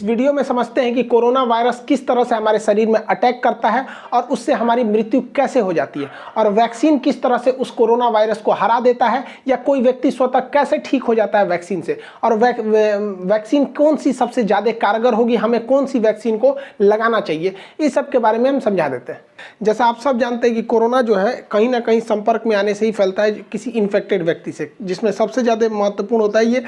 Video में समझते हैं कि कोरोना वायरस किस तरह से हमारे शरीर में अटैक करता है और उससे हमारी मृत्यु कैसे हो जाती है, और वैक्सीन किस तरह से उस कोरोना वायरस को हरा देता है, या कोई व्यक्ति स्वतः कैसे ठीक हो जाता है वैक्सीन से, और वैक्सीन कौन सी सबसे ज़्यादा कारगर होगी, हमें कौन सी वैक्सीन को लगाना चाहिए, इस सब के बारे में हम समझा देते हैं। जैसा आप सब जानते हैं कि कोरोना जो है कहीं ना कहीं संपर्क में आने से ही फैलता है किसी इन्फेक्टेड व्यक्ति से, जिसमें सबसे ज़्यादा महत्वपूर्ण होता है ये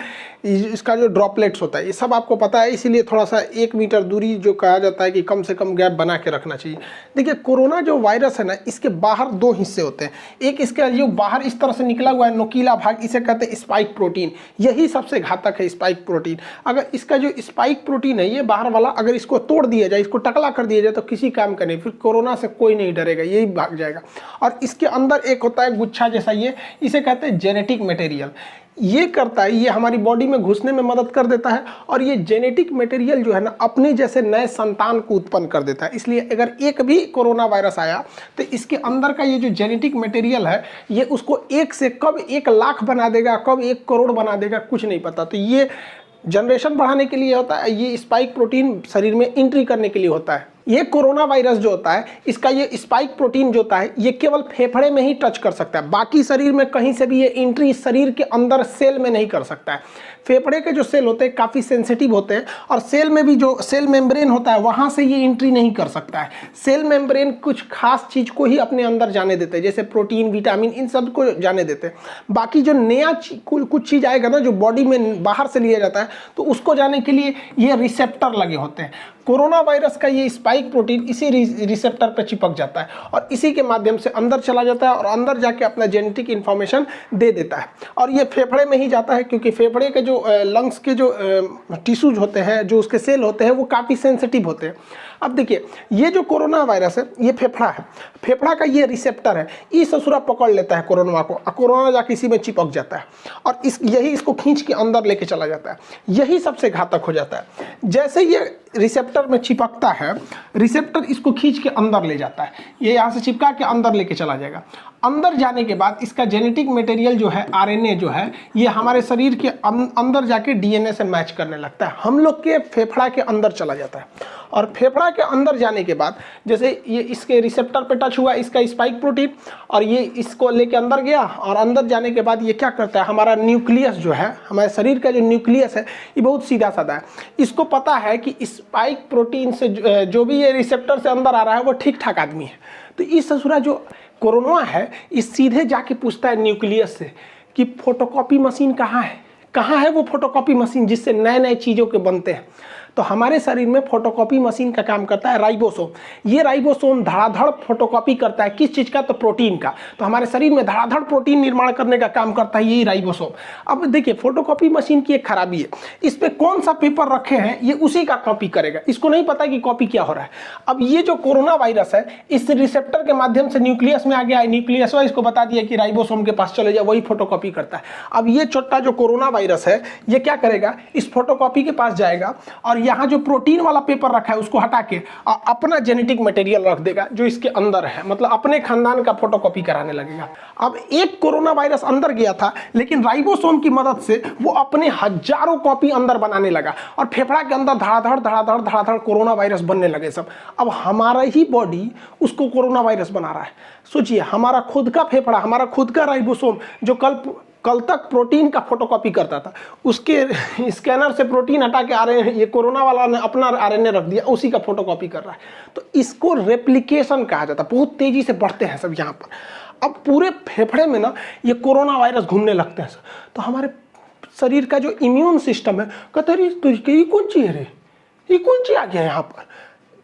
इसका जो ड्रॉपलेट्स होता है। ये सब आपको पता है, इसीलिए थोड़ा सा 1 मीटर दूरी जो कहा जाता है कि कम से कम गैप बना के रखना चाहिए। देखिए, कोरोना जो वायरस है ना, इसके बाहर 2 हिस्से होते हैं। एक इसका जो बाहर इस तरह से निकला हुआ है नोकीला भाग, इसे कहते हैं स्पाइक प्रोटीन। यही सबसे घातक है, स्पाइक प्रोटीन। अगर इसका जो स्पाइक प्रोटीन है ये बाहर वाला, अगर इसको तोड़ दिया जाए, इसको टकला कर दिया जाए, तो किसी काम का नहीं, फिर कोरोना से कोई नहीं डरेगा, यही भाग जाएगा। और इसके अंदर एक होता है गुच्छा जैसा, ये इसे कहते हैं जेनेटिक मटेरियल। ये करता है, ये हमारी बॉडी में घुसने में मदद कर देता है, और ये जेनेटिक मटेरियल जो है ना अपने जैसे नए संतान को उत्पन्न कर देता है। इसलिए अगर एक भी कोरोना वायरस आया तो इसके अंदर का ये जो जेनेटिक मटेरियल है ये उसको 1 से कब 1 लाख बना देगा, कब 1 करोड़ बना देगा, कुछ नहीं पता। तो ये जनरेशन बढ़ाने के लिए होता है, ये स्पाइक प्रोटीन शरीर में एंट्री करने के लिए होता है। ये कोरोना वायरस जो होता है, इसका ये स्पाइक प्रोटीन जो होता है ये केवल फेफड़े में ही टच कर सकता है, बाकी शरीर में कहीं से भी ये एंट्री शरीर के अंदर सेल में नहीं कर सकता है। फेफड़े के जो सेल होते हैं काफ़ी सेंसिटिव होते हैं, और सेल में भी जो सेल मेम्ब्रेन होता है वहाँ से ये एंट्री नहीं कर सकता है। सेल मेम्ब्रेन कुछ खास चीज़ को ही अपने अंदर जाने देते हैं, जैसे प्रोटीन, विटामिन, इन सब को जाने देते हैं। बाकी जो नया कुछ चीज़ आएगा ना, जो बॉडी में बाहर से लिया जाता है, तो उसको जाने के लिए ये रिसेप्टर लगे होते हैं। कोरोना वायरस का ये स्पाइक प्रोटीन इसी रिसेप्टर पर चिपक जाता है और इसी के माध्यम से अंदर चला जाता है और अंदर जाके अपना जेनेटिक इन्फॉर्मेशन दे देता है। और ये फेफड़े में ही जाता है, क्योंकि फेफड़े के जो लंग्स के जो टिश्यूज होते हैं, जो उसके सेल होते हैं, वो काफ़ी सेंसिटिव होते हैं। अब देखिए, ये जो कोरोना वायरस है ये फेफड़ा है, फेफड़ा का ये रिसेप्टर है, ये ससुरा पकड़ लेता है कोरोना को, कोरोना जाके इसी में चिपक जाता है और यही इसको खींच के अंदर लेके चला जाता है। यही सबसे घातक हो जाता है। जैसे ये रिसेप्टर में चिपकता है, रिसेप्टर इसको खींच के अंदर ले जाता है, ये यहाँ से चिपका के अंदर लेके चला जाएगा। अंदर जाने के बाद इसका जेनेटिक मटेरियल जो है, आरएनए जो है, ये हमारे शरीर के अंदर जाके डीएनए से मैच करने लगता है, हम लोग के फेफड़ा के अंदर चला जाता है। और फेफड़ा के अंदर जाने के बाद जैसे ये इसके रिसेप्टर पे टच हुआ इसका स्पाइक प्रोटीन, और ये इसको लेके अंदर गया, और अंदर जाने के बाद ये क्या करता है, हमारा न्यूक्लियस जो है, हमारे शरीर का जो न्यूक्लियस है, ये बहुत सीधा साधा है। इसको पता है कि स्पाइक प्रोटीन से जो भी ये रिसेप्टर से अंदर आ रहा है वो ठीक ठाक आदमी है। तो इस ससुरा जो कोरोना है, इस सीधे जाके पूछता है न्यूक्लियस से कि फोटोकॉपी मशीन कहाँ है, कहाँ है वो फोटोकॉपी मशीन जिससे नए नए चीज़ों के बनते हैं। तो हमारे शरीर में फोटोकॉपी मशीन का काम करता है राइबोसोम। ये राइबोसोम धड़ाधड़ फोटोकॉपी करता है, किस चीज़ का, तो प्रोटीन का। तो हमारे शरीर में धड़ाधड़ प्रोटीन निर्माण करने का काम करता है यही राइबोसोम। अब देखिए, फोटोकॉपी मशीन की एक खराबी है, इस पर कौन सा पेपर रखे हैं ये उसी का कॉपी करेगा, इसको नहीं पता कि कॉपी क्या हो रहा है। अब ये जो कोरोना वायरस है, इस रिसेप्टर के माध्यम से न्यूक्लियस में आ गया है, न्यूक्लियस इसको बता दिया कि राइबोसोम के पास चले जाओ, वही फोटोकॉपी करता है। अब ये छोटा जो कोरोना वायरस है ये क्या करेगा, इस फोटोकॉपी के पास जाएगा और यहाँ जो प्रोटीन वाला पेपर रखा है उसको हटा के अपना जेनेटिक मटेरियल रख देगा जो इसके अंदर है, मतलब अपने खानदान का फोटोकॉपी कराने लगेगा। अब एक कोरोना वायरस अंदर गया था, लेकिन राइबोसोम की मदद से वो अपने हजारों कॉपी अंदर बनाने लगा और फेफड़ा के अंदर धड़ाधड़ धड़ाधड़ धड़ाधड़ कोरोना वायरस बनने लगे सब। अब हमारा ही बॉडी उसको कोरोना वायरस बना रहा है। सोचिए, हमारा खुद का फेफड़ा, हमारा खुद का राइबोसोम जो कल तक प्रोटीन का फोटोकॉपी करता था, उसके स्कैनर से प्रोटीन हटा के आरएनए, ये कोरोना वाला ने अपना आरएनए रख दिया, उसी का फोटोकॉपी कर रहा है। तो इसको रेप्लिकेशन कहा जाता है। बहुत तेजी से बढ़ते हैं सब यहाँ पर। अब पूरे फेफड़े में ना ये कोरोना वायरस घूमने लगते हैं। तो हमारे शरीर का जो इम्यून सिस्टम है कहते हैं ये कौन चीज़ है रे, ये कौन चीज़ आ गया यहाँ पर।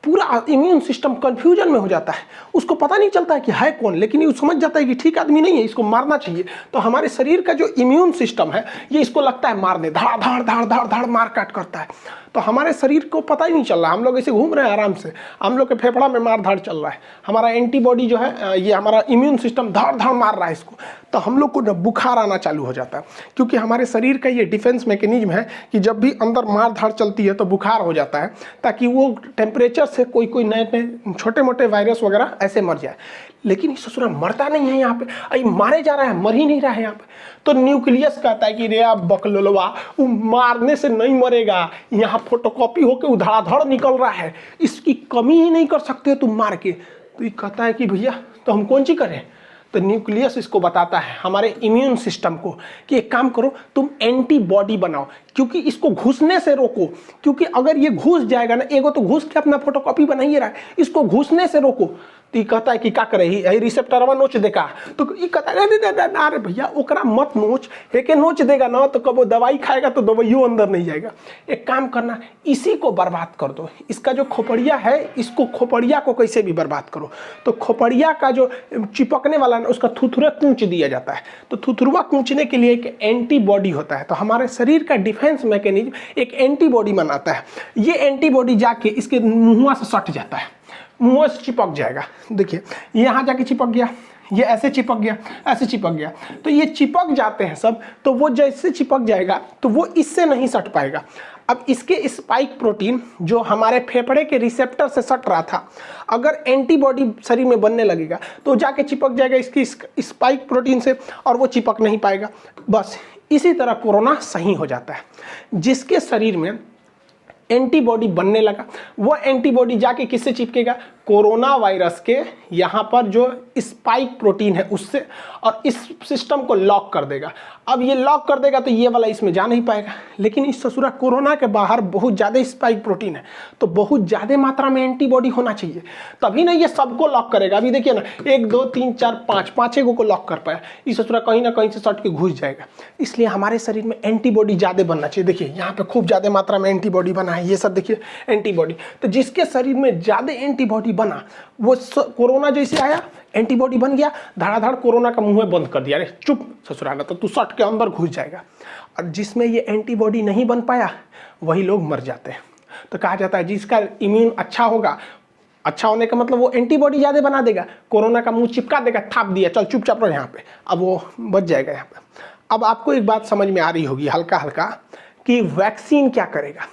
पूरा इम्यून सिस्टम कंफ्यूजन में हो जाता है, उसको पता नहीं चलता है कि है कौन, लेकिन ये समझ जाता है कि ठीक आदमी नहीं है, इसको मारना चाहिए। तो हमारे शरीर का जो इम्यून सिस्टम है ये इसको लगता है मारने, धड़ धड़ धड़ धड़ धड़ मार काट करता है। तो हमारे शरीर को पता ही नहीं चल रहा, हम लोग ऐसे घूम रहे हैं आराम से, हम लोग के फेफड़ा में मार धाड़ चल रहा है, हमारा एंटीबॉडी जो है, ये हमारा इम्यून सिस्टम धड़ धड़ मार रहा है इसको। तो हम लोग को बुखार आना चालू हो जाता है, क्योंकि हमारे शरीर का ये डिफेंस मैकेनिज्म है कि जब भी अंदर मार धाड़ चलती है तो बुखार हो जाता है, ताकि वो टेम्परेचर से कोई कोई नए नए छोटे मोटे वायरस वगैरह ऐसे मर जाए, लेकिन इस ससुरा मरता नहीं है यहाँ पे, अरे मारे जा रहा है, मर ही नहीं रहा है यहाँ पे। तो न्यूक्लियस कहता है कि रे आप बकलोलवा, वो मारने से नहीं मरेगा, यहाँ फोटोकॉपी होके उधड़ाधड़ निकल रहा है, इसकी कमी ही नहीं कर सकते तुम मार के। तो ये कहता है कि भैया तो हम कौन सी करें। तो न्यूक्लियस इसको बताता है हमारे इम्यून सिस्टम को कि एक काम करो, तुम एंटीबॉडी बनाओ, क्योंकि इसको घुसने से रोको, क्योंकि अगर ये घुस जाएगा ना, एगो तो घुस के अपना फोटोकॉपी बनाइए रहा है, इसको घुसने से रोको। तो ये कहता है कि क्या करे, यही रिसेप्टरवा नोच देगा। तो ये कहता है अरे भैया ओकरा मत नोच, एक नोच देगा ना तो कब वो दवाई खाएगा तो दवाइयों अंदर नहीं जाएगा। एक काम करना, इसी को बर्बाद कर दो, इसका जो खोपड़िया है, इसको खोपड़िया को कैसे भी बर्बाद करो। तो खोपड़िया का जो चिपकने वाला ना, उसका थुथुरा कूच दिया जाता है। तो थुथुरवा कूचने के लिए एक एंटीबॉडी होता है। तो हमारे शरीर का डिफेंस मैकेनिज्म एक एंटीबॉडी बनाता है। ये एंटीबॉडी जाके इसके मुंह से सट जाता है, मुंह से चिपक जाएगा। देखिए यहाँ जाके चिपक गया, ये ऐसे चिपक गया, ऐसे चिपक गया। तो ये चिपक जाते हैं सब, तो वो जैसे चिपक जाएगा तो वो इससे नहीं सट पाएगा। अब इसके स्पाइक प्रोटीन जो हमारे फेफड़े के रिसेप्टर से सट रहा था, अगर एंटीबॉडी शरीर में बनने लगेगा तो जाके चिपक जाएगा इसकी स्पाइक प्रोटीन से, और वो चिपक नहीं पाएगा। बस इसी तरह कोरोना सही हो जाता है। जिसके शरीर में एंटीबॉडी बनने लगा, वो एंटीबॉडी जाके किससे चिपकेगा, कोरोना वायरस के यहाँ पर जो स्पाइक प्रोटीन है उससे, और इस सिस्टम को लॉक कर देगा। अब ये लॉक कर देगा तो ये वाला इसमें जा नहीं पाएगा। लेकिन इस ससुरा कोरोना के बाहर बहुत ज़्यादा स्पाइक प्रोटीन है, तो बहुत ज़्यादा मात्रा में एंटीबॉडी होना चाहिए, तभी ना ये सबको लॉक करेगा। अभी देखिए ना, 1 2 3 4 5 पाँचों को लॉक कर पाया, इस ससुरा कहीं ना कहीं से सट के घुस जाएगा। इसलिए हमारे शरीर में एंटीबॉडी ज़्यादा बनना चाहिए। देखिए यहाँ पे खूब ज़्यादा मात्रा में एंटीबॉडी बना है, ये सब देखिए एंटीबॉडी। तो जिसके शरीर में ज़्यादा एंटीबॉडी बना, वो कोरोना जैसे आया, एंटीबॉडी बन गया, धड़ाधड़ कोरोना का मुंह बंद कर दिया, अरे चुप ससुराना, तो तू सट के अंदर घुस जाएगा। और जिसमें ये एंटीबॉडी नहीं बन पाया, वही लोग मर जाते हैं। तो कहा जाता है जिसका इम्यून अच्छा होगा, अच्छा होने का मतलब वो एंटीबॉडी ज़्यादा बना देगा, कोरोना का मुंह चिपका देगा, थाप दिया, चल चुपचाप रहो यहाँ पे, अब वो बच जाएगा यहाँ पे। अब आपको एक बात समझ में आ रही होगी हल्का हल्का कि वैक्सीन क्या करेगा।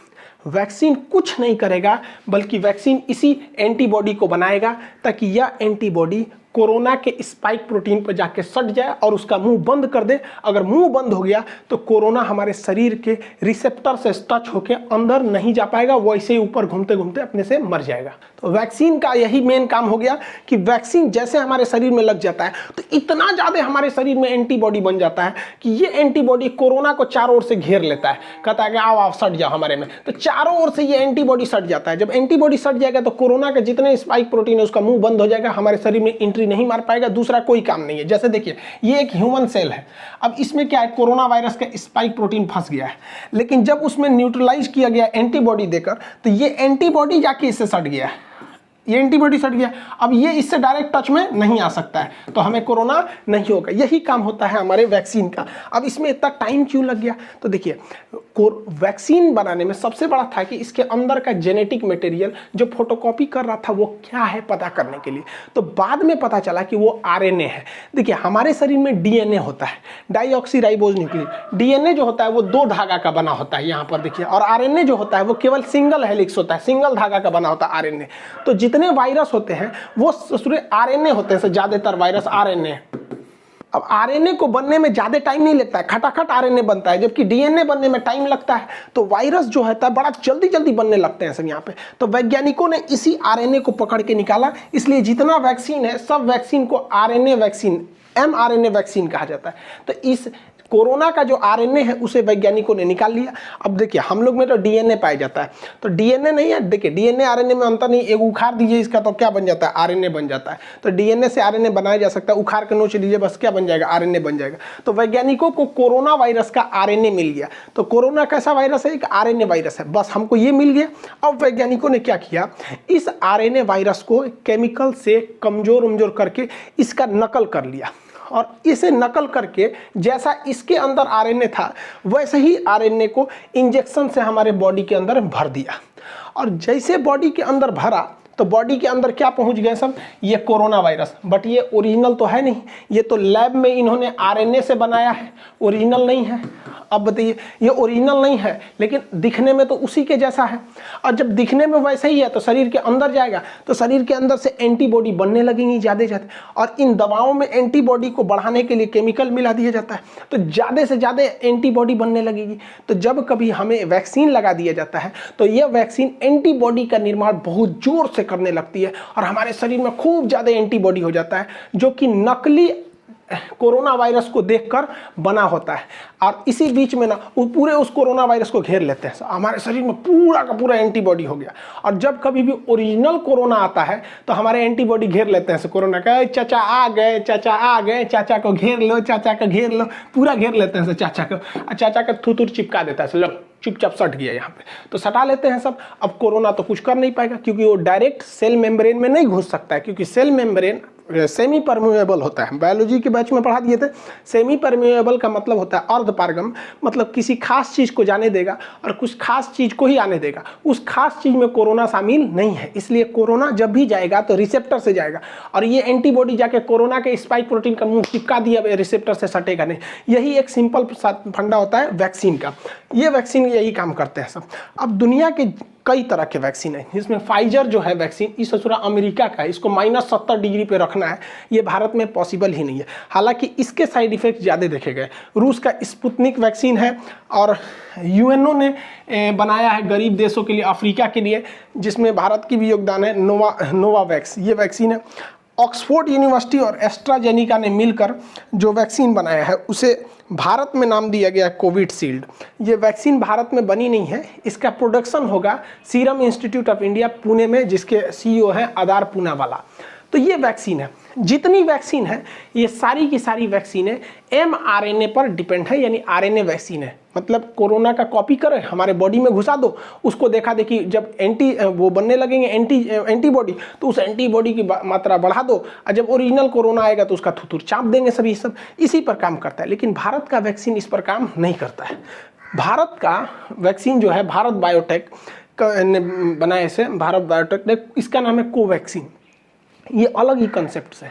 वैक्सीन कुछ नहीं करेगा, बल्कि वैक्सीन इसी एंटीबॉडी को बनाएगा ताकि यह एंटीबॉडी कोरोना के स्पाइक प्रोटीन पर जाके सट जाए और उसका मुंह बंद कर दे। अगर मुंह बंद हो गया तो कोरोना हमारे शरीर के रिसेप्टर से टच होकर अंदर नहीं जा पाएगा, वो ऐसे ही ऊपर घूमते घूमते अपने से मर जाएगा। तो वैक्सीन का यही मेन काम हो गया कि वैक्सीन जैसे हमारे शरीर में लग जाता है तो इतना ज़्यादा हमारे शरीर में एंटीबॉडी बन जाता है कि ये एंटीबॉडी कोरोना को चारों ओर से घेर लेता है। कहता है कि आओ सट जाओ हमारे में, तो चारों ओर से ये एंटीबॉडी सट जाता है। जब एंटीबॉडी सट जाएगा तो कोरोना के जितने स्पाइक प्रोटीन है उसका मुंह बंद हो जाएगा, हमारे शरीर में एंट्री नहीं मार पाएगा, दूसरा कोई काम नहीं है। जैसे देखिए ये एक ह्यूमन सेल है, अब इसमें क्या है, कोरोना वायरस का स्पाइक प्रोटीन फंस गया है, लेकिन जब उसमें न्यूट्रलाइज किया गया एंटीबॉडी देकर तो ये एंटीबॉडी जाके इससे सट गया है, ये एंटीबॉडी सट गया। अब ये इससे डायरेक्ट टच में नहीं आ सकता है, तो हमें कोरोना नहीं होगा। यही काम होता है हमारे वैक्सीन का। अब इसमें इतना टाइम क्यों लग गया, तो देखिए वैक्सीन बनाने में सबसे बड़ा था कि इसके अंदर का जेनेटिक मटेरियल जो फोटोकॉपी कर रहा था वो क्या है पता करने के लिए। तो बाद में पता चला कि वो आरएनए है। देखिए हमारे शरीर में डीएनए होता है, डाईऑक्सीराइबोज न्यूक्लियोटाइड। डीएनए जो होता है वो 2 धागा का बना होता है यहाँ पर देखिए, और आरएनए जो होता है वो केवल सिंगल हेलिक्स होता है, सिंगल धागा का बना होता है आरएनए। तो जितने वायरस होते हैं वो आरएनए होते हैं, ज्यादातर वायरस आरएनए। अब आरएनए को बनने में ज्यादा टाइम नहीं लगता है, खटाखट आरएनए बनता है, जबकि डीएनए बनने में टाइम लगता है। तो वायरस जो है बड़ा जल्दी जल्दी बनने लगते हैं सब यहाँ पे। तो वैज्ञानिकों ने इसी आरएनए को पकड़ के निकाला, इसलिए जितना वैक्सीन है सब वैक्सीन को आरएनए वैक्सीन, एमआरएनए वैक्सीन कहा जाता है। तो इस कोरोना का जो आरएनए है उसे वैज्ञानिकों ने निकाल लिया। अब देखिए हम लोग में तो डीएनए पाया जाता है, तो डीएनए नहीं है, देखिए डीएनए आरएनए में अंतर नहीं, एक उखाड़ दीजिए इसका तो क्या बन जाता है, आरएनए बन जाता है। तो डीएनए से आरएनए बनाया जा सकता है, उखाड़ के नोच लीजिए बस क्या बन जाएगा, आरएनए बन जाएगा। तो वैज्ञानिकों को कोरोना वायरस का आरएनए मिल गया। तो कोरोना कैसा वायरस है, एक आरएनए वायरस है, बस हमको ये मिल गया। अब वैज्ञानिकों ने क्या किया, इस आरएनए वायरस को केमिकल से कमजोर करके इसका नकल कर लिया, और इसे नकल करके जैसा इसके अंदर आरएनए था वैसे ही आरएनए को इंजेक्शन से हमारे बॉडी के अंदर भर दिया। और जैसे बॉडी के अंदर भरा तो बॉडी के अंदर क्या पहुंच गए सब, ये कोरोना वायरस। बट ये ओरिजिनल तो है नहीं, ये तो लैब में इन्होंने आरएनए से बनाया है, ओरिजिनल नहीं है। अब बताइए, ये ओरिजिनल नहीं है लेकिन दिखने में तो उसी के जैसा है, और जब दिखने में वैसे ही है तो शरीर के अंदर जाएगा तो शरीर के अंदर से एंटीबॉडी बनने लगेंगी ज़्यादा ज़्यादा, और इन दवाओं में एंटीबॉडी को बढ़ाने के लिए केमिकल मिला दिया जाता है, तो ज़्यादा से ज़्यादा एंटीबॉडी बनने लगेगी। तो जब कभी हमें वैक्सीन लगा दिया जाता है तो यह वैक्सीन एंटीबॉडी का निर्माण बहुत जोर से करने लगती है और हमारे शरीर में खूब ज़्यादा एंटीबॉडी हो जाता है, जो कि नकली कोरोना वायरस को देखकर बना होता है। और इसी बीच में ना वो पूरे उस कोरोना वायरस को घेर लेते हैं, हमारे शरीर में पूरा का पूरा एंटीबॉडी हो गया। और जब कभी भी ओरिजिनल कोरोना आता है तो हमारे एंटीबॉडी घेर लेते हैं कोरोना का, चाचा आ गए, चाचा आ गए, चाचा को घेर लो, चाचा को घेर लो, पूरा घेर लेते हैं चाचा को, और चाचा का थूथूर चिपका देता है, लो चुपचाप सट गया यहाँ पे, तो सटा लेते हैं सब। अब कोरोना तो कुछ कर नहीं पाएगा क्योंकि वो डायरेक्ट सेल मेम्ब्रेन में नहीं घुस सकता है, क्योंकि सेल मेम्ब्रेन सेमी परमेबल होता है। बायोलॉजी के बैच में पढ़ा दिए थे, सेमी परमेबल का मतलब होता है अर्धपारगम, मतलब किसी खास चीज़ को जाने देगा और कुछ खास चीज़ को ही आने देगा, उस खास चीज़ में कोरोना शामिल नहीं है। इसलिए कोरोना जब भी जाएगा तो रिसेप्टर से जाएगा, और ये एंटीबॉडी जाके कोरोना के स्पाइक प्रोटीन का मुंह चिपका दिया, रिसेप्टर से सटेगा नहीं। यही एक सिंपल फंडा होता है वैक्सीन का, ये वैक्सीन यही काम करते हैं सब। अब दुनिया के कई तरह के वैक्सीन है, जिसमें फाइजर जो है वैक्सीन, इस ससुरा अमेरिका का है, इसको -70 डिग्री पे रखना है, ये भारत में पॉसिबल ही नहीं है। हालांकि इसके साइड इफेक्ट ज़्यादा देखे गए। रूस का स्पुतनिक वैक्सीन है, और यूएनओ ने बनाया है गरीब देशों के लिए, अफ्रीका के लिए, जिसमें भारत की भी योगदान है, नोवावैक्स ये वैक्सीन है। ऑक्सफोर्ड यूनिवर्सिटी और एस्ट्राजेनिका ने मिलकर जो वैक्सीन बनाया है उसे भारत में नाम दिया गया कोविशील्ड। ये वैक्सीन भारत में बनी नहीं है, इसका प्रोडक्शन होगा serum institute of India Pune में, जिसके सीईओ हैं आदार पूनावाला। तो ये वैक्सीन है, जितनी वैक्सीन है ये सारी की सारी वैक्सीनें mRNA पर डिपेंड है, यानी आरएनए वैक्सीन है। मतलब कोरोना का कॉपी करे हमारे बॉडी में घुसा दो, उसको देखा देखी जब वो बनने लगेंगे एंटीबॉडी, तो उस एंटीबॉडी की मात्रा बढ़ा दो, और जब ओरिजिनल कोरोना आएगा तो उसका थुथुर चाप देंगे सभी, सब इसी पर काम करता है। लेकिन भारत का वैक्सीन इस पर काम नहीं करता है। भारत का वैक्सीन जो है भारत बायोटेक ने बनाए से, भारत बायोटेक ने, इसका नाम है कोवैक्सीन। ये अलग ही कंसेप्ट है।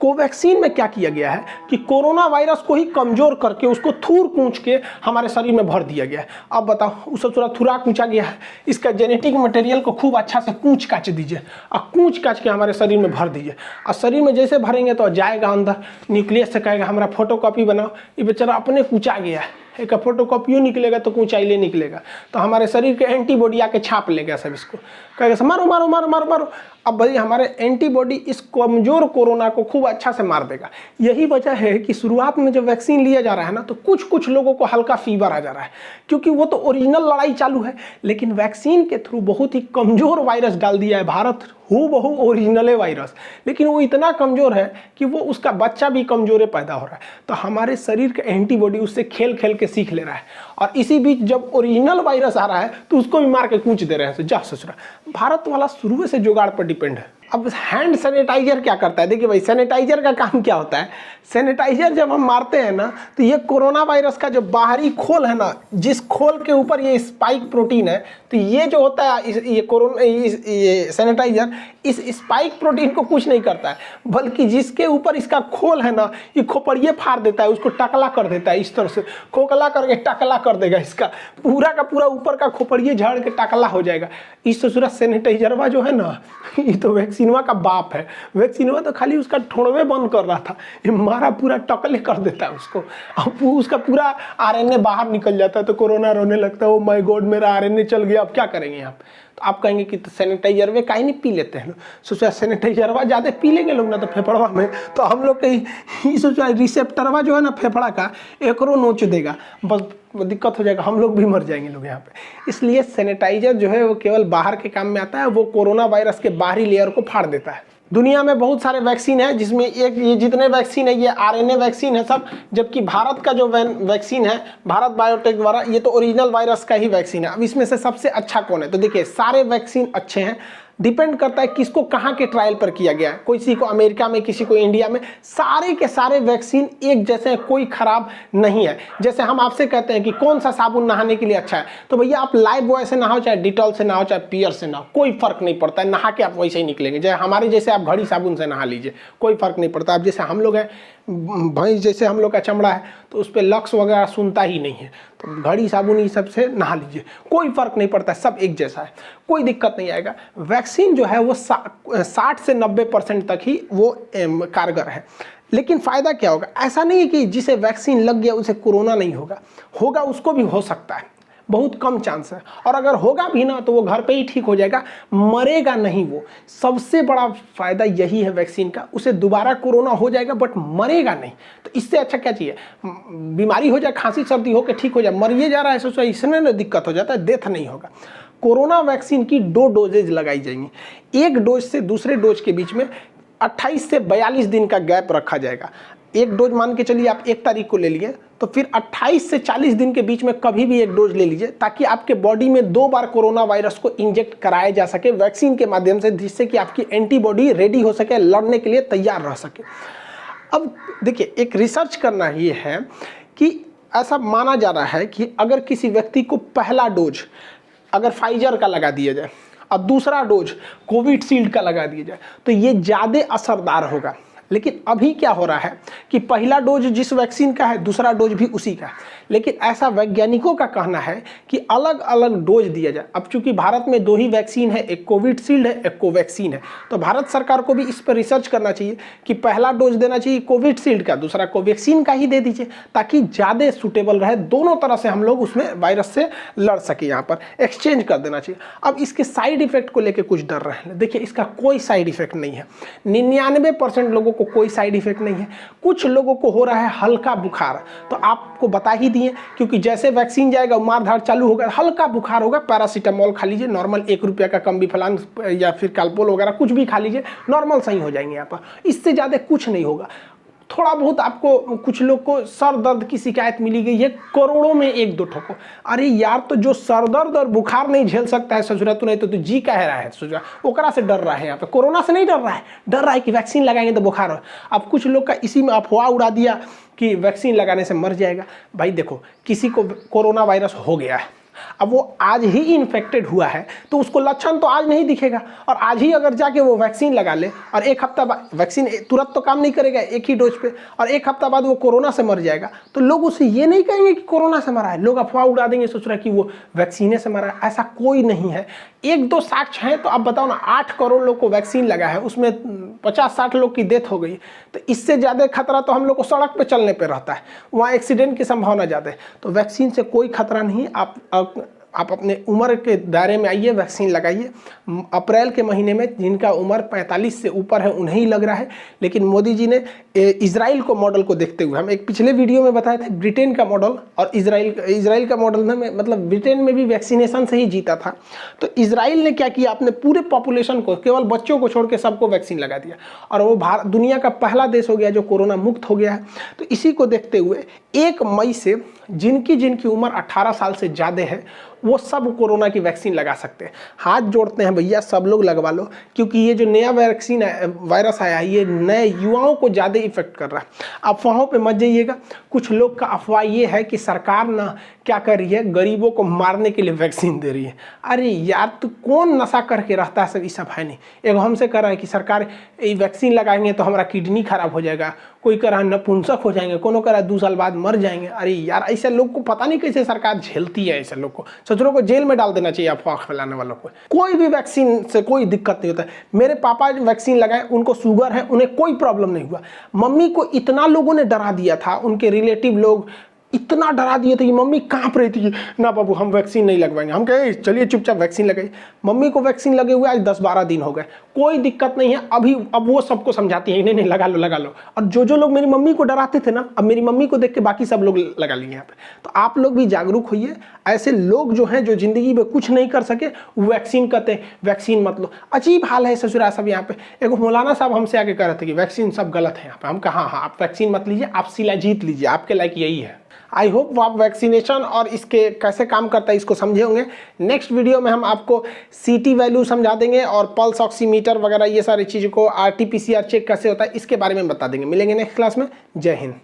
कोवैक्सीन में क्या किया गया है कि कोरोना वायरस को ही कमजोर करके उसको थूर कूच के हमारे शरीर में भर दिया गया है। अब बताओ, उसे थोड़ा थुरा कूचा गया है, इसका जेनेटिक मटेरियल को खूब अच्छा से कूच काच दीजिए और कूच काच के हमारे शरीर में भर दीजिए, और शरीर में जैसे भरेंगे तो जाएगा अंदर, न्यूक्लियस से कहेगा हमारा फोटोकॉपी बनाओ, ये बेचारा अपने कूचा गया है, एक फोटोकॉपियो निकलेगा तो ऊंचाई निकलेगा, तो हमारे शरीर के एंटीबॉडी आके छाप लेगा सब, इसको कहेगा मारो मारो मारो मारो मारो। अब भाई हमारे एंटीबॉडी इस कमजोर कोरोना को खूब अच्छा से मार देगा। यही वजह है कि शुरुआत में जब वैक्सीन लिया जा रहा है ना, तो कुछ कुछ लोगों को हल्का फीवर आ जा रहा है, क्योंकि वो तो ओरिजिनल लड़ाई चालू है, लेकिन वैक्सीन के थ्रू बहुत ही कमजोर वायरस डाल दिया है भारत, हूबहू ओरिजिनल वायरस, लेकिन वो इतना कमजोर है कि वो उसका बच्चा भी कमजोर पैदा हो रहा है। तो हमारे शरीर का एंटीबॉडी उससे खेल खेल के सीख ले रहा है, और इसी बीच जब ओरिजिनल वायरस आ रहा है तो उसको भी मार के कूच दे रहे हैं। जा ससुरा, भारत वाला शुरू से जुगाड़ पर डिपेंड है। अब हैंड सैनिटाइजर क्या करता है, देखिए भाई, सैनिटाइजर का काम क्या होता है। सैनिटाइजर जब हम मारते हैं ना, तो ये कोरोना वायरस का जो बाहरी खोल है ना, जिस खोल के ऊपर ये स्पाइक प्रोटीन है, तो ये जो होता है ये सैनिटाइजर इस स्पाइक प्रोटीन को कुछ नहीं करता है, बल्कि जिसके ऊपर इसका खोल है ना, ये खोपड़िए फाड़ देता है, उसको टकला कर देता है, इस तरह से खोखला करके टकला कर देगा, इसका पूरा का पूरा ऊपर का खोपड़िए झाड़ के टकला हो जाएगा। इस ससुरा सैनिटाइजरवा जो है ना, ये तो वैक्सीनवा का बाप है। वैक्सीनवा तो खाली उसका ठोड़वे बंद कर रहा था, ये मारा पूरा टकले कर देता है उसको, अब उसका पूरा आरएनए बाहर निकल जाता है, तो कोरोना रोने लगता है, ओ माय गॉड मेरा आरएनए चल गया, अब क्या करेंगे आप। तो आप कहेंगे कि तो सैनिटाइजर वे काहे नहीं पी लेते हैं लोग। सोचा सैनिटाइजरवा ज़्यादा पी लेंगे लोग ना तो फेफड़वा में, तो हम लोग के सोचा रिसेप्टरवा जो है ना फेफड़ा का, एकरो नोच देगा, बस दिक्कत हो जाएगा, हम लोग भी मर जाएंगे लोग यहाँ पे। इसलिए सैनिटाइजर जो है वो केवल बाहर के काम में आता है, वो कोरोना वायरस के बाहरी लेयर को फाड़ देता है। दुनिया में बहुत सारे वैक्सीन है, जिसमें एक ये जितने वैक्सीन है ये आरएनए वैक्सीन है सब, जबकि भारत का जो वैक्सीन है भारत बायोटेक द्वारा, ये तो ओरिजिनल वायरस का ही वैक्सीन है। अब इसमें से सबसे अच्छा कौन है, तो देखिए सारे वैक्सीन अच्छे हैं, डिपेंड करता है किसको कहाँ के ट्रायल पर किया गया है, किसी को अमेरिका में, किसी को इंडिया में। सारे के सारे वैक्सीन एक जैसे हैं, कोई खराब नहीं है। जैसे हम आपसे कहते हैं कि कौन सा साबुन नहाने के लिए अच्छा है, तो भैया आप लाइफ बॉय से नहाओ, चाहे डिटॉल से नहाओ, चाहे पियर से नहाओ, कोई फर्क नहीं पड़ता है, नहा के आप वैसे ही निकलेंगे। जैसे हमारे जैसे आप घड़ी साबुन से नहा लीजिए, कोई फर्क नहीं पड़ता। अब जैसे हम लोग हैं, भैंस जैसे हम लोग का चमड़ा है, तो उस पर लक्स वगैरह सुनता ही नहीं है, तो घड़ी साबुन ये सब से नहा लीजिए, कोई फर्क नहीं पड़ता, सब एक जैसा है, कोई दिक्कत नहीं आएगा। वैक्सीन जो है वो 60 से 90% तक ही वो कारगर है। लेकिन फ़ायदा क्या होगा? ऐसा नहीं है कि जिसे वैक्सीन लग गया उसे कोरोना नहीं होगा, होगा, उसको भी हो सकता है, बहुत कम चांस है। और अगर होगा भी ना तो वो घर पे ही ठीक हो जाएगा, मरेगा नहीं वो। सबसे बड़ा फायदा यही है वैक्सीन का, उसे दोबारा कोरोना हो जाएगा बट मरेगा नहीं। तो इससे अच्छा क्या चाहिए? बीमारी हो जाए, खांसी सर्दी हो के ठीक हो जाए, मरिए जा रहा है सोचा, इसमें ना दिक्कत हो जाता है, डेथ नहीं होगा। कोरोना वैक्सीन की 2 डोजेज लगाई जाएंगी। एक डोज से दूसरे डोज के बीच में 28 से 42 दिन का गैप रखा जाएगा। एक डोज मान के चलिए आप 1 तारीख को ले लिए, तो फिर 28 से 40 दिन के बीच में कभी भी एक डोज ले लीजिए, ताकि आपके बॉडी में 2 बार कोरोना वायरस को इंजेक्ट कराया जा सके वैक्सीन के माध्यम से, जिससे कि आपकी एंटीबॉडी रेडी हो सके, लड़ने के लिए तैयार रह सके। अब देखिए, एक रिसर्च करना ये है कि ऐसा माना जा रहा है कि अगर किसी व्यक्ति को पहला डोज अगर फाइजर का लगा दिया जाए और दूसरा डोज कोविशील्ड का लगा दिया जाए, तो ये ज़्यादा असरदार होगा। लेकिन अभी क्या हो रहा है कि पहला डोज जिस वैक्सीन का है, दूसरा डोज भी उसी का है। लेकिन ऐसा वैज्ञानिकों का कहना है कि अलग अलग डोज दिया जाए। अब चूंकि भारत में 2 ही वैक्सीन है, एक कोविशील्ड है, एक कोवैक्सीन है, तो भारत सरकार को भी इस पर रिसर्च करना चाहिए कि पहला डोज देना चाहिए कोविशील्ड का, दूसरा कोवैक्सीन का ही दे दीजिए, ताकि ज़्यादा सूटेबल रहे, दोनों तरह से हम लोग उसमें वायरस से लड़ सके। यहाँ पर एक्सचेंज कर देना चाहिए। अब इसके साइड इफेक्ट को लेकर कुछ डर रहे हैं। देखिए, इसका कोई साइड इफेक्ट नहीं है, 99% लोगों को कोई साइड इफेक्ट नहीं है। कुछ लोगों को हो रहा है हल्का बुखार, तो आपको बता ही दिए, क्योंकि जैसे वैक्सीन जाएगा मारधाड़ चालू होगा, हल्का बुखार होगा, पैरासीटामोल खा लीजिए, नॉर्मल 1 रुपये का कम बिफलान या फिर कालपोल वगैरह कुछ भी खा लीजिए, नॉर्मल सही हो जाएंगे। यहाँ पर इससे ज़्यादा कुछ नहीं होगा। थोड़ा बहुत आपको, कुछ लोग को सर दर्द की शिकायत मिली गई है, करोड़ों में 1-2 ठोको। अरे यार, तो जो सर दर्द और बुखार नहीं झेल सकता है ससुरा, तो नहीं तो तू जी कह रहा है ससुरा, ओकरा से डर रहा है। यहाँ पे कोरोना से नहीं डर रहा है, डर रहा है कि वैक्सीन लगाएंगे तो बुखार हो। अब कुछ लोग का इसी में अफवाह उड़ा दिया कि वैक्सीन लगाने से मर जाएगा। भाई देखो, किसी को कोरोना वायरस हो गया है, अब वो आज ही इन्फेक्टेड हुआ है, तो उसको लक्षण तो आज नहीं दिखेगा, और आज ही अगर जाके वो वैक्सीन लगा ले और 1 हफ्ता बाद, वैक्सीन तुरंत तो काम नहीं करेगा 1 ही डोज पे, और 1 हफ्ता बाद वो कोरोना से मर जाएगा, तो लोग उसे ये नहीं कहेंगे कि कोरोना से मरा है, लोग अफवाह उड़ा देंगे सोच रहा कि वो वैक्सीने से मरा है। ऐसा कोई नहीं है। 1-2 साक्ष्य हैं, तो आप बताओ ना, 8 करोड़ लोग को वैक्सीन लगा है, उसमें 50-60 लोग की डेथ हो गई, तो इससे ज़्यादा खतरा तो हम लोग को सड़क पे चलने पे रहता है, वहाँ एक्सीडेंट की संभावना ज़्यादा है। तो वैक्सीन से कोई खतरा नहीं। आप अपने उम्र के दायरे में आइए, वैक्सीन लगाइए। अप्रैल के महीने में जिनका उम्र 45 से ऊपर है उन्हें ही लग रहा है, लेकिन मोदी जी ने इजराइल को मॉडल को देखते हुए, हम एक पिछले वीडियो में बताए थे ब्रिटेन का मॉडल और इजराइल का मॉडल में, मतलब ब्रिटेन में भी वैक्सीनेशन से ही जीता था। तो इजराइल ने क्या किया, अपने पूरे पॉपुलेशन को, केवल बच्चों को छोड़ के सबको वैक्सीन लगा दिया, और वो दुनिया का पहला देश हो गया जो कोरोना मुक्त हो गया है। तो इसी को देखते हुए 1 मई से जिनकी उम्र 18 साल से ज़्यादा है वो सब कोरोना की वैक्सीन लगा सकते हैं। हाथ जोड़ते हैं भैया, सब लोग लगवा लो, क्योंकि ये जो नया वैक्सीन वायरस आया है, ये नए युवाओं को ज़्यादा इफेक्ट कर रहा है। अफवाहों पे मत जाइएगा। कुछ लोग का अफवाह ये है कि सरकार ना क्या कर रही है, गरीबों को मारने के लिए वैक्सीन दे रही है। अरे यार, तो कौन नशा करके रहता है, सब ये सब है नहीं। एक हमसे कह रहा है कि सरकार ये वैक्सीन लगाएंगे तो हमारा किडनी खराब हो जाएगा, कोई कह रहा है नपुंसक हो जाएंगे, कोनो कह रहा है 2 साल बाद मर जाएंगे। अरे यार, ऐसे लोग को पता नहीं कैसे सरकार झेलती है। ऐसे लोग को, सचरों को जेल में डाल देना चाहिए अफवाह फैलाने वालों को। कोई भी वैक्सीन से कोई दिक्कत नहीं होता है। मेरे पापा वैक्सीन लगाए, उनको शुगर है, उन्हें कोई प्रॉब्लम नहीं हुआ। मम्मी को इतना लोगों ने डरा दिया था, उनके रिलेटिव लोग इतना डरा दिए थे कि मम्मी कांप रही थी, ना बाबू हम वैक्सीन नहीं लगवाएंगे। हम कहे चलिए चुपचाप वैक्सीन लगाइए। मम्मी को वैक्सीन लगे हुए आज 10-12 दिन हो गए, कोई दिक्कत नहीं है। अब वो सबको समझाती है, नहीं नहीं लगा लो लगा लो। और जो लोग मेरी मम्मी को डराते थे ना, अब मेरी मम्मी को देख के बाकी सब लोग लगा लिए यहाँ पे। तो आप लोग भी जागरूक होइए। ऐसे लोग जो हैं, जो जिंदगी में कुछ नहीं कर सके, वैक्सीन कहते हैं वैक्सीन मत लो। अजीब हाल है ससुरा सब यहाँ पे। एक मौलाना साहब हमसे आके कह रहे थे कि वैक्सीन सब गलत है यहाँ पे। हम कहा हाँ, आप वैक्सीन मत लीजिए, आप सिला जीत लीजिए, आपके लायक यही है। आई होप आप वैक्सीनेशन और इसके कैसे काम करता है इसको समझे होंगे। नेक्स्ट वीडियो में हम आपको CT वैल्यू समझा देंगे और पल्स ऑक्सीमीटर वगैरह ये सारी चीज़ों को RT-PCR चेक कैसे होता है इसके बारे में बता देंगे। मिलेंगे नेक्स्ट क्लास में। जय हिंद।